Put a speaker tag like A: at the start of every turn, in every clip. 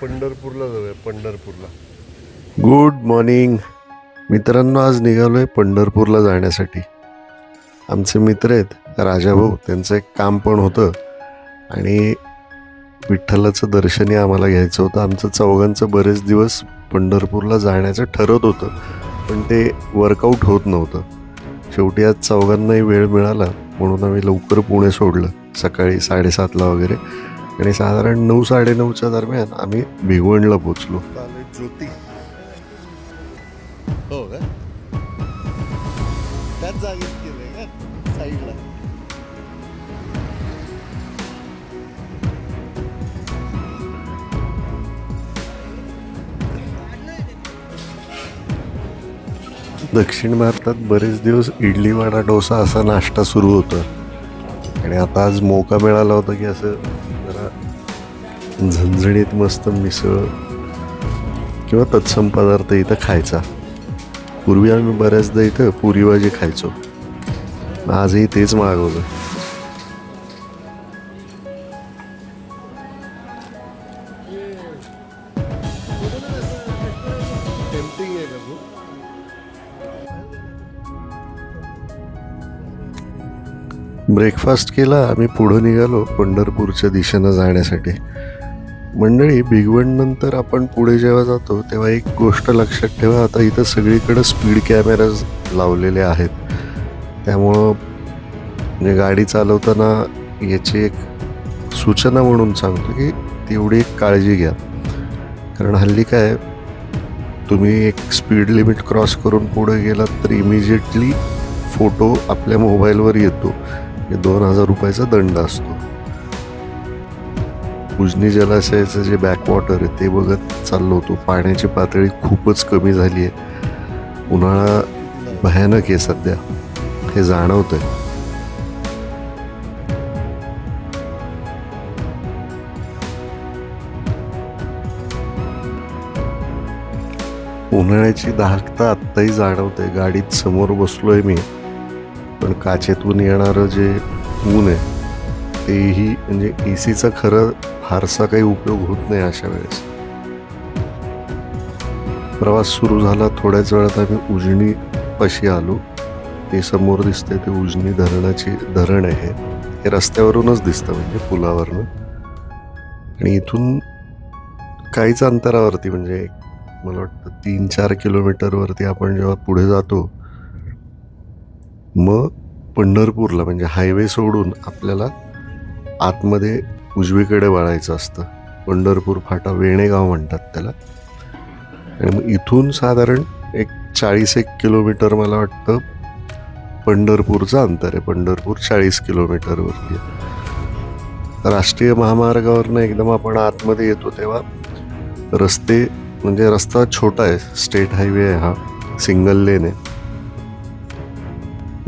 A: पंढरपूरला जाऊया, पंढरपूरला. गुड मॉर्निंग मित्रांनो, आज निघालोय पंढरपूरला जाण्यासाठी. आमचे मित्र आहेत राजाभाऊ, त्यांचं एक काम पण होतं आणि विठ्ठलाचं दर्शनही आम्हाला घ्यायचं होतं. आमचं चौघांचं बरेच दिवस पंढरपूरला जाण्याचं ठरत होतं, पण ते वर्कआउट होत नव्हतं. शेवटी आज चौघांनाही वेळ मिळाला म्हणून आम्ही लवकर पुणे सोडलं, सकाळी 7:30ला वगैरे, आणि साधारण 9-9:30च्या दरम्यान आम्ही भिगवणला पोचलो. ज्योती हो का, त्याच जागेत केलंय का साईडला? दक्षिण भारतात बरेच दिवस इडली वडा डोसा असा नाश्ता सुरू होता, आणि आता आज मौका मिळाला होता की असं जरा झणझणीत मस्त मिसळ किंवा तत्सम पदार्थ इथं खायचा. पूर्वी आम्ही बऱ्याचदा इथं पुरी भाजी खायचो, आजही तेच मागवलं. ब्रेकफास्ट केला, आम्ही पुढं निघालो पंढरपूरच्या दिशेनं जाण्यासाठी. मंडळी, भिगवणनंतर आपण पुढे जेव्हा जातो तेव्हा एक गोष्ट लक्षात ठेवा, आता इथं सगळीकडे स्पीड कॅमेराज लावलेले आहेत, त्यामुळं म्हणजे गाडी चालवताना याची एक सूचना म्हणून सांगतो की तेवढी एक काळजी घ्या. कारण हल्ली काय, तुम्ही एक स्पीड लिमिट क्रॉस करून पुढे गेलात तर इमिजिएटली फोटो आपल्या मोबाईलवर येतो, 2000 रुपयाचा दंड असतो. उजनी जलाशयाचं जे बॅकवॉटर आहे ते बघत चाललो होतो. पाण्याची पातळी खूपच कमी झाली आहे, उन्हाळा भयानक आहे सध्या, हे जाणवतंय. उन्हाळ्याची दाहकता आत्ताही जाणवते. गाडीत समोर बसलोय मी, पण काचेतून येणारं जे ऊन आहे तेही, म्हणजे AC चा खरं फारसा काही उपयोग होत नाही अशा वेळेस. प्रवास सुरू झाला, थोड्याच वेळात आम्ही उजनी पाशी आलो. ते समोर दिसते ते उजनी धरण आहे. हे रस्त्यावरूनच दिसतं, म्हणजे पुलावरनं. आणि इथून काहीच अंतरावरती, म्हणजे मला वाटतं 3-4 किलोमीटरवरती आपण जेव्हा पुढे जातो, मग पंढरपूरला म्हणजे हायवे सोडून आपल्याला आतमध्ये उजवीकडे वळायचं असतं. पंढरपूर फाटा, वेणेगाव म्हणतात त्याला. आणि मग इथून साधारण एक 40 किलोमीटर मला वाटतं पंढरपूरचं अंतर आहे. पंढरपूर 40 किलोमीटरवरती. राष्ट्रीय महामार्गावरनं एकदम आपण आतमध्ये येतो तेव्हा रस्ते, म्हणजे रस्ता छोटा आहे, स्टेट हायवे आहे हा, सिंगल लेन आहे.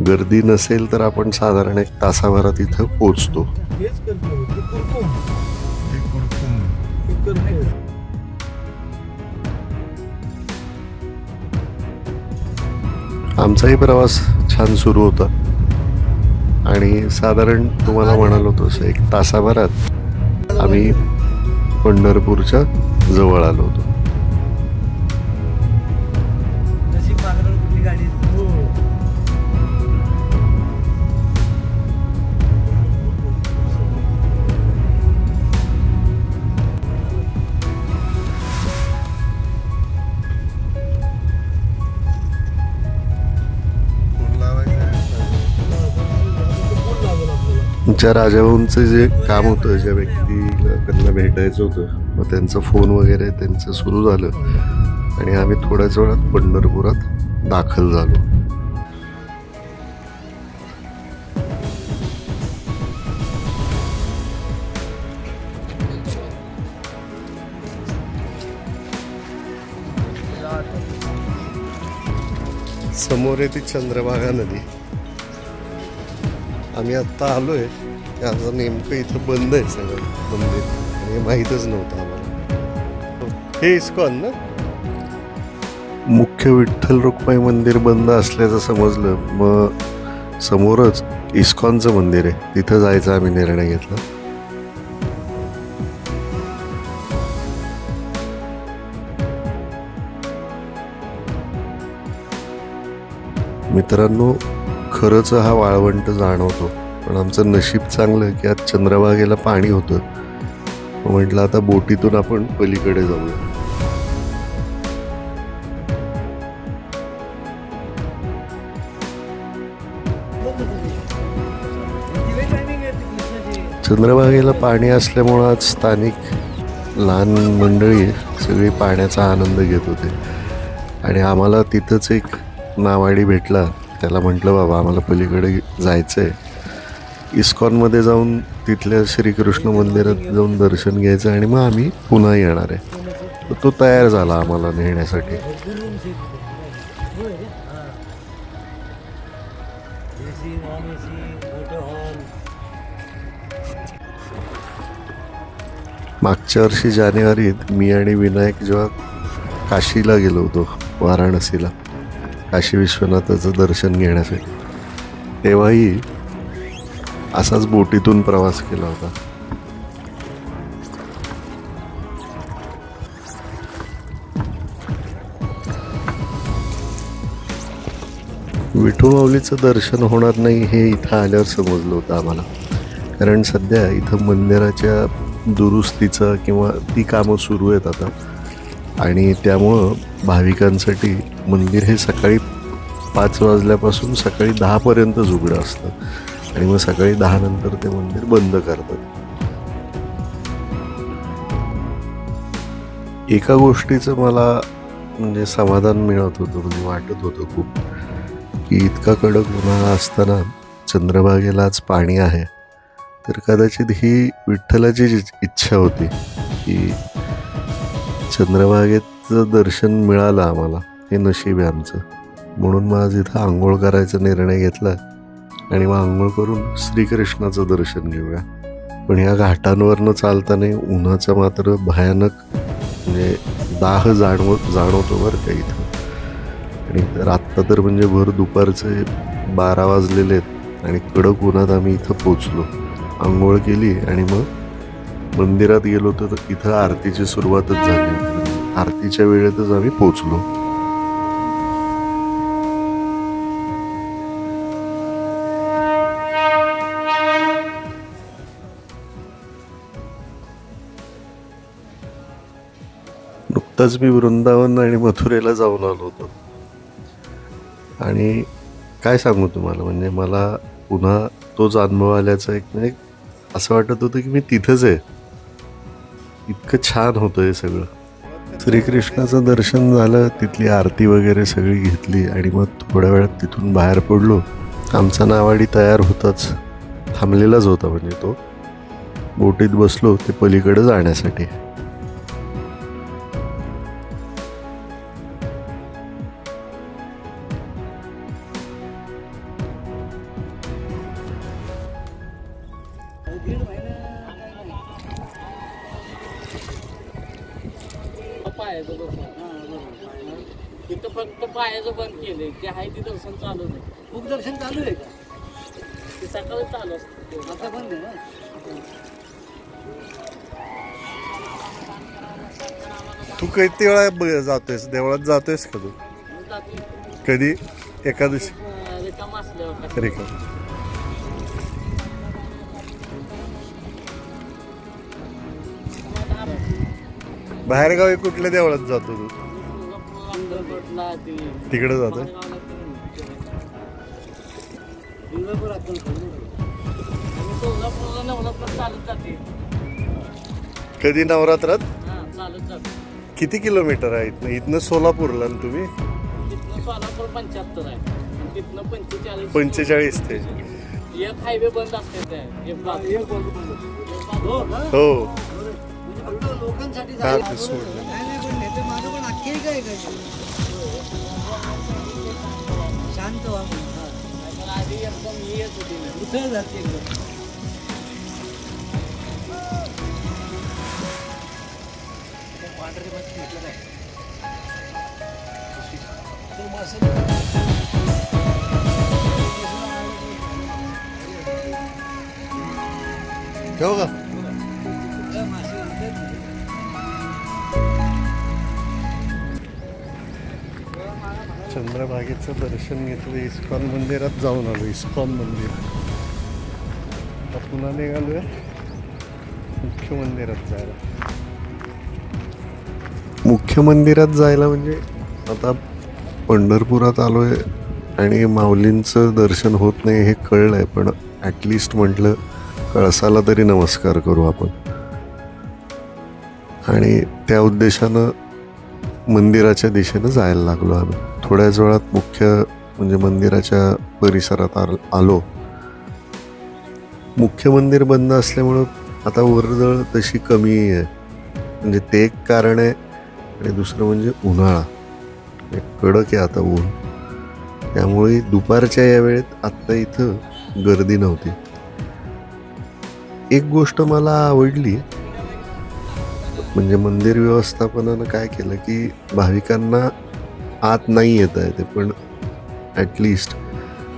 A: गर्दी नसेल तर आपण साधारण 1 तासाभरात इथं पोचतो. आमचाही प्रवास छान सुरू होता, आणि साधारण तुम्हाला म्हणालो तसं 1 तासाभरात आम्ही पंढरपूरच्या जवळ आलो होतो. आमच्या राजाभाऊंचं जे काम होतं, ज्या व्यक्तीला त्यांना भेटायचं होतं, मग त्यांचा फोन वगैरे त्यांचं सुरू झालं आणि आम्ही थोड्याच वेळात पंढरपुरात दाखल झालो. समोर आहे ती चंद्रभागा नदी. आम्ही आत्ता आलोय, आता नेमकं इथं बंद आहे सगळं मंदिर, आणि माहीतच नव्हतं आम्हाला. हे इस्कॉन ना, मुख्य विठ्ठल रुक्माई मंदिर बंद असल्याचं समजलं, मग समोरच इस्कॉनचं मंदिर आहे, तिथं जायचा आम्ही निर्णय घेतला. मित्रांनो, खरंच हा वाळवंट जाणवतो, पण आमचं नशीब चांगलं की आज चंद्रभागेला पाणी होतं. म्हटलं आता बोटीतून आपण पलीकडे जाऊया. चंद्रभागेला पाणी असल्यामुळं आज स्थानिक लहान मंडळी सगळी पाण्याचा आनंद घेत होते आणि आम्हाला तिथंच एक नावाडी भेटला. त्याला म्हटलं, बाबा आम्हाला पलीकडे जायचं आहे, इस्कॉनमध्ये जाऊन तिथल्या श्रीकृष्ण मंदिरात जाऊन दर्शन घ्यायचं आणि मग आम्ही पुन्हा येणार आहे. तर तो तयार झाला आम्हाला नेण्यासाठी. मागच्या वर्षी जानेवारीत मी आणि विनायक जेव्हा काशीला गेलो होतो, वाराणसीला काशी विश्वनाथाचं दर्शन घेण्यासाठी, तेव्हाही असाच बोटीतून प्रवास केला होता. विठू माऊलीचं दर्शन होणार नाही हे इथं आल्यावर समजलं होतं आम्हाला. कारण सध्या इथं मंदिराच्या दुरुस्तीचं किंवा ती कामं सुरू आहेत आता, आणि त्यामुळं भाविकांसाठी मंदिर हे सकाळी 5 वाजल्यापासून सकाळी 10पर्यंत उघडं असतं आणि मग सकाळी 10 नंतर ते मंदिर बंद करतात. एका गोष्टीचं मला म्हणजे समाधान मिळत होतं, म्हणजे वाटत होतं खूप, की इतका कडक उन्हाळा असताना चंद्रभागेला आज पाणी आहे. तर कदाचित ही विठ्ठलाची इच्छा होती की चंद्रभागेचं दर्शन मिळालं आम्हाला, हे नशीब आहे आमचं. म्हणून मग आज इथं आंघोळ करायचा निर्णय घेतला आणि मग आंघोळ करून श्रीकृष्णाचं दर्शन घेऊया. पण ह्या घाटांवरनं चालताना उन्हाचा मात्र भयानक म्हणजे दाह जाणवतो बरं का इथं. आणि आत्ता तर म्हणजे भर दुपारचे 12 वाजलेले आहेत आणि कडक उन्हात आम्ही इथं पोचलो. आंघोळ केली आणि मग मंदिरात गेलो तर इथं आरतीची सुरुवातच झाली. आरतीच्या वेळेतच आम्ही पोचलो. नुकताच मी वृंदावन आणि मथुरेला जाऊन आलो होतो आणि काय सांगू तुम्हाला, म्हणजे मला पुन्हा तोच अनुभव आल्याचा एक म्हणजे असं वाटत होतं की मी तिथंच आहे. इतकं छान होतं हे सगळं. श्रीकृष्णाचं दर्शन झालं, तिथली आरती वगैरे सगळी घेतली आणि मग थोड्या वेळात तिथून बाहेर पडलो. आमचा नावाडी तयार होताच थांबलेलाच होता, म्हणजे तो बोटीत बसलो ते पलीकडे जाण्यासाठी.
B: तिथं फक्त पायाचं बंद केलंय, ते आहे ते दर्शन चालू नाही. खूप दर्शन चालू आहे का? ते सकाळी चालू असतं, आता बंद आहे ना.
A: तू किती वेळा जातोयस देवळात, जातोयस का तू? कधी? एकादशी
B: रिकाम असल्यावर.
A: रिकाम. बाहेरगावी कुठल्या देवळात जातो तू? तिकडे जातो. कधी नवरात्रात? किती किलोमीटर आहे इथनं? इथनं सोलापूरला ना तुम्ही?
B: सोलापूर 75 आहे, तिथनं
A: 45 ते.
B: एक हायवे बंद असते.
A: हो,
B: लोकांसाठी शांत आधी एकदम येत होती ना, कुठे जाते एकदम.
A: ठेवू का? चंद्रभागेचं दर्शन घेतलं, इस्कॉन मंदिरात जाऊन आलो. इस्कॉन मंदिर. आता पुन्हा निघालोय मुख्य मंदिरात जायला. मुख्य मंदिरात जायला म्हणजे आता पंढरपुरात आलोय आणि माऊलींचं दर्शन होत नाही हे कळलं आहे, पण ॲटलिस्ट म्हटलं कळसाला तरी नमस्कार करू आपण. आणि त्या उद्देशानं मंदिराच्या दिशेनं जायला लागलो आम्ही. थोड्याच वेळात मुख्य म्हणजे मंदिराच्या परिसरात आलो. मुख्य मंदिर बंद असल्यामुळं आता वर्दळ तशी कमी आहे, म्हणजे ते एक कारण आहे. आणि दुसरं म्हणजे उन्हाळा, एक कडक आहे आता ऊन, त्यामुळे दुपारच्या या वेळेत आत्ता इथं गर्दी नव्हती. एक गोष्ट मला आवडली, म्हणजे मंदिर व्यवस्थापनानं काय केलं की भाविकांना आत नाही येता येते, पण ॲटलिस्ट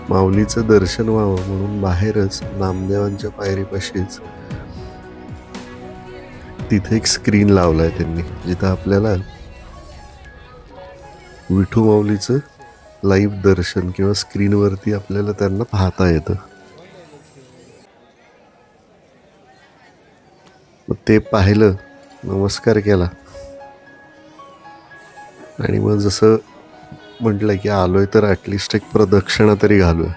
A: माऊलीचं दर्शन व्हावं म्हणून बाहेरच नामदेवांच्या पायरीपाशीच तिथे एक स्क्रीन लावला आहे त्यांनी, जिथं आपल्याला विठू माऊलीचं लाईव्ह दर्शन किंवा स्क्रीनवरती आपल्याला त्यांना पाहता येतं. मग ते पाहिलं, नमस्कार केला आणि मग जसं म्हटलं की आलोय तर ॲटलिस्ट एक प्रदक्षिणा तरी घालूया,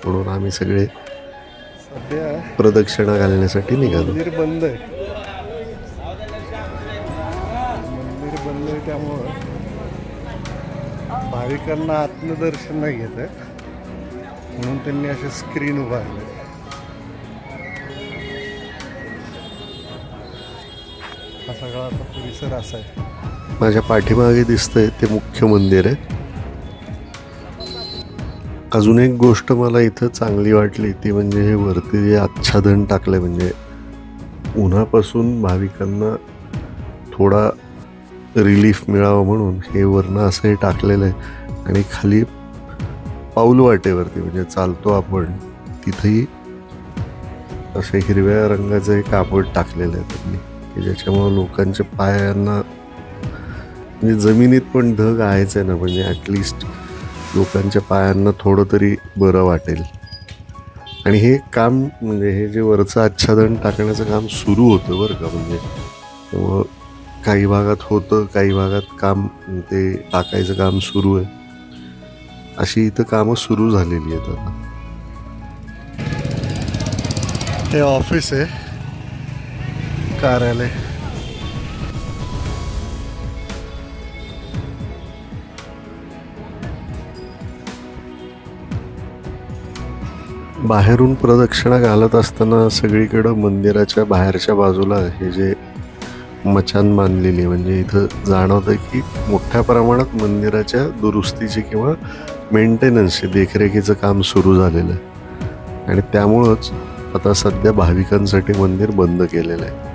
A: म्हणून आम्ही सगळे सध्या प्रदक्षिणा घालण्यासाठी निघालो. मंदिर बंद आहे, त्यामुळं भाविकांना आत्मदर्शन नाही घेत आहे, म्हणून त्यांनी असे स्क्रीन उभारले. हा सगळा आता परिसर असा आहे. माझ्या पाठीमागे दिसतंय ते मुख्य मंदिर आहे. अजून एक गोष्ट मला इथं चांगली वाटली ती म्हणजे हे वरती जे आच्छादन टाकलंय, म्हणजे उन्हापासून भाविकांना थोडा रिलीफ मिळावं म्हणून हे वरनं असं हे टाकलेलं आहे. आणि खाली पाऊल वाटेवरती म्हणजे चालतो आपण तिथेही असे हिरव्या रंगाचं एक कापड टाकलेलं आहे त्यांनी, की ज्याच्यामुळं लोकांच्या पायांना म्हणजे जमिनीत पण ढग आहेच आहे ना, म्हणजे ॲटलिस्ट लोकांच्या पायांना थोडं तरी बरं वाटेल. आणि हे काम म्हणजे हे जे वरचं आच्छादन टाकण्याचं काम सुरू होतं बरं का, म्हणजे त्यामुळं काही भागात होतं, काही भागात काम ते टाकायचं काम सुरू आहे. अशी इथं कामं सुरू झालेली आहेत आता. हे ऑफिस आहे, कार्यालय. बाहेरून प्रदक्षिणा घालत असताना सगळीकडं मंदिराच्या बाहेरच्या बाजूला हे जे मचान बांधलेली, म्हणजे इथं जाणवतं की मोठ्या प्रमाणात मंदिराच्या दुरुस्तीचे किंवा मेंटेनन्सचे देखरेखीचं काम सुरू झालेलं आहे. आणि त्यामुळंच आता सध्या भाविकांसाठी मंदिर बंद केलेलं आहे.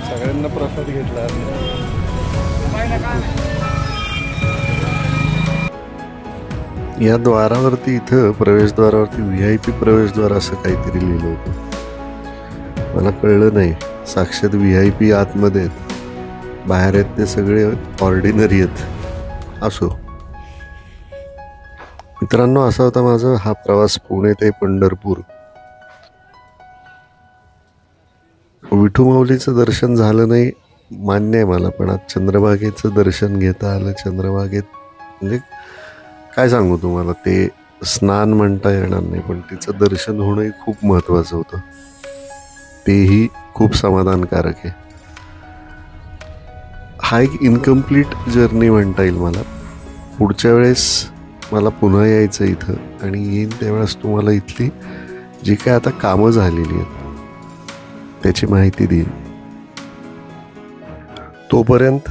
A: सगळ्यांना प्रसाद घेतला. या द्वारावरती इथं प्रवेशद्वारावरती VIP प्रवेशद्वार असं काहीतरी लिहिलं होतं. मला कळलं नाही, साक्षात VIP आतमध्ये आहेत, बाहेर आहेत ते सगळे ऑर्डिनरी आहेत. असो मित्रांनो, असा होता माझा हा प्रवास पुणे ते पंढरपूर. विठू माऊलीचं दर्शन झालं नाही मान्य आहे मला, पण आज चंद्रभागेचं दर्शन घेता आलं. चंद्रभागेत म्हणजे काय सांगू तुम्हाला, ते स्नान म्हणता येणार नाही, पण तिचं दर्शन होणंही खूप महत्त्वाचं होतं. तेही खूप समाधानकारक आहे. हा एक इनकम्प्लीट जर्नी म्हणता येईल मला. पुढच्या वेळेस मला पुन्हा यायचं इथं आणि येईन त्यावेळेस तुम्हाला इथली जी काय आता कामं झालेली आहेत त्याची माहिती देईन. तोपर्यंत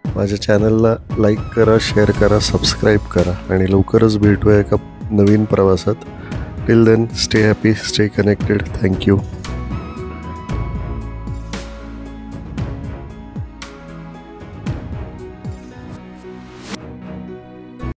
A: माझ्या चॅनलला लाईक करा, शेअर करा, सबस्क्राईब करा आणि लवकरच भेटूया एका नवीन प्रवासात. Till then, stay happy, stay connected. Thank you.